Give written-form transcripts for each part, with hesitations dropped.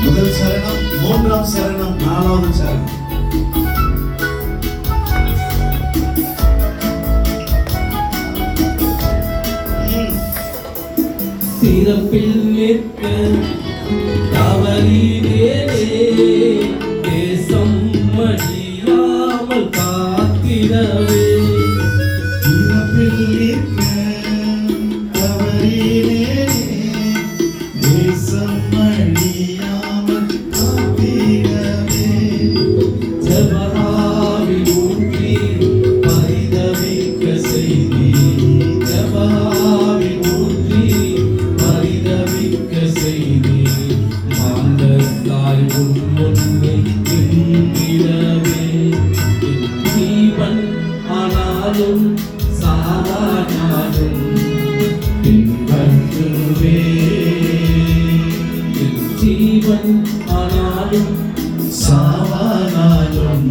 முதல் சரணம், மூன்றாம் சரணம், நாலாவது சரணம். சிறப்பில் நிற்க தவறினேனே, தேசம் மடியாமல் காத்திடவே. சிறப்பில் நிற்க தவறினேனே, தேசம் மடியாமல் காத்திடவே. ஜெபஆவி ஊற்றி பரிதவிக்க செய்தி, ஜெபஆவி ஊற்றி பரிதவிக்க செய்தி, மாந்தத்தாய் உன் முன்னே நின்றிடவே. என் ஜீவன் ஆனாலும் சாவானாலும் பின்பற்றுவே. என் ஜீவன் ஆனாலும் சாவானாலும்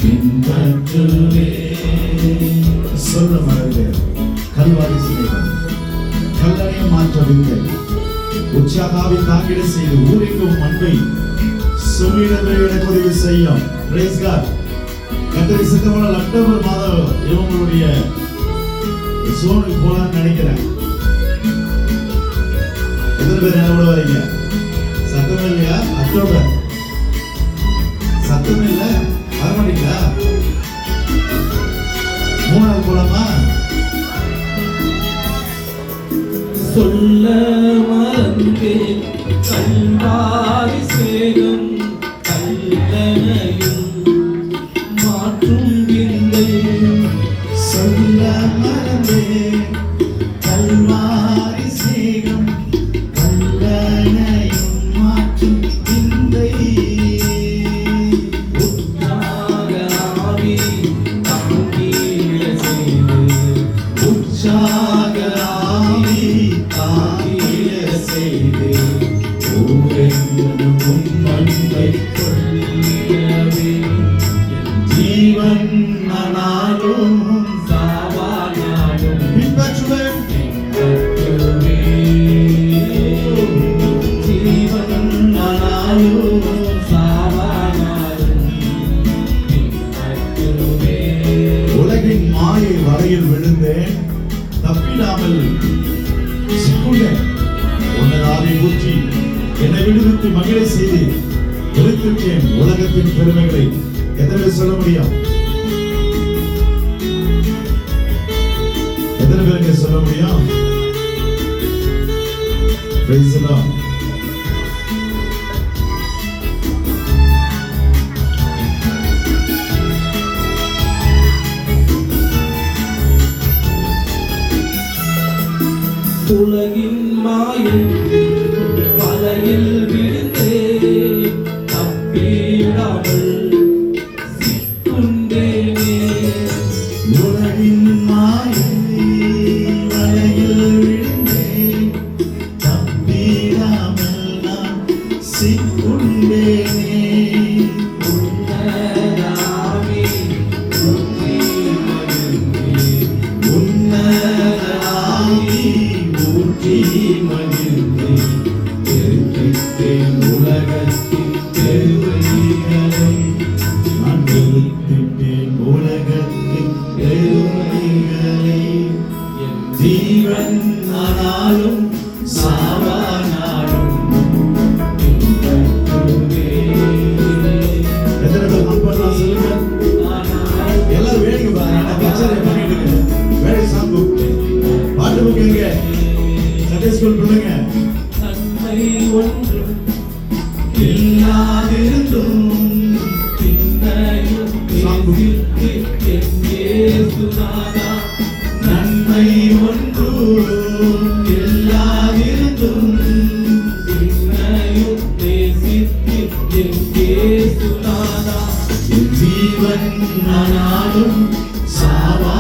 பின்பற்றுவே. சொல்ல மறந்து கல்வாரி சிலைகள் கல்லணையை மாற்றவில்லை. உற்சாகாவை தாங்கிட செய்து ஊரெங்கும் அன்பை சொல்லிடவே எனக்கு உதவி செய்யும். Praise God. கர்த்தரை சித்தமான அக்டோபர் மாதம் இவங்களுடைய சோனுக்கு போலான்னு நினைக்கிறேன். எத்தனை பேர் என்ன கூட வரீங்க? சத்தமே இல்லையா? அக்டோபர் சத்தமே இல்ல, வரமாட்டீங்களா? மூணாவது போலாமா? சொல்ல மறந்தேன் கல்வாரி சேரும் கல்லணையும் மாற்றும் விந்தை. சொல்ல மறந்தேன் கல்வாரி சேரும் கல்லணையும் மாற்றும் விந்தை. உற்சாக ஆவி தாங்கிட செய்து, உற்சாக ஆவி தாங்கிட செய்து ஊரெங்கும் அன்பை சொல்லிடவே. என் ஜீவன் ஆனாலும் சாவானாலும் பின்பற்றுவேன். பின்பற்றுவே. ஜீவன் ஆனாலும் சாவானாலும் பின்பற்றுவே. உலகின் மாயை வலையில் விழுந்தேன், தப்பிடாமல் சிக்குண்டேன். உன்னதாவை ஊற்றி என்னை விடுவித்து மகிழ செய்து எடுத்துட்டேன் உலகத்தின் பெருமைகளை. எத்தனை பேர் சொல்ல முடியும்? எத்தனை பேருக்கு சொல்ல முடியும்? Praise the Lord. உலகின் மாயை வலையில் விழுந்தே தப்பிடாமல் சிக்குண்டேனே. உலகின் மாயை வலையில் விழுந்தேன், தப்பிடாமல் நான் சிக்குண்டேனே. உன்னதாவி ஊற்றி மகிழ்ந்தேன், உன்னதாவி ஊற்றி மகிழ்ந்தேன். தெரிவித்தேன் உலகத்தின் பெருமைகளை. நான் தெரிவித்தேன் உலகத்தின் பெருமைகளை. என் ஜீவன் ஆனாலும் சாவானாலும் பின்பற்றுவே. எத்தனை பேர் நம்பலாம் சொல்லுங்க? எல்லாரும் வேடிக்கை பாருங்க. கச்சேரி பண்ணிட்டு இருக்கு. வேலை சாங்கு பாட்டு புக்குங்க. சண்டே ஸ்கூல் பிள்ளைங்க நன்மை ஒன்றும் இல்லாதிருந்தும் பின்னையும் நேசித்து என் இயேசுநாதா. நன்மை ஒன்றும் இல்லாதிருந்தும் பின்னையும் நேசித்து என் இயேசுநாதா. என் ஜீவன் ஆனாலும் சாவா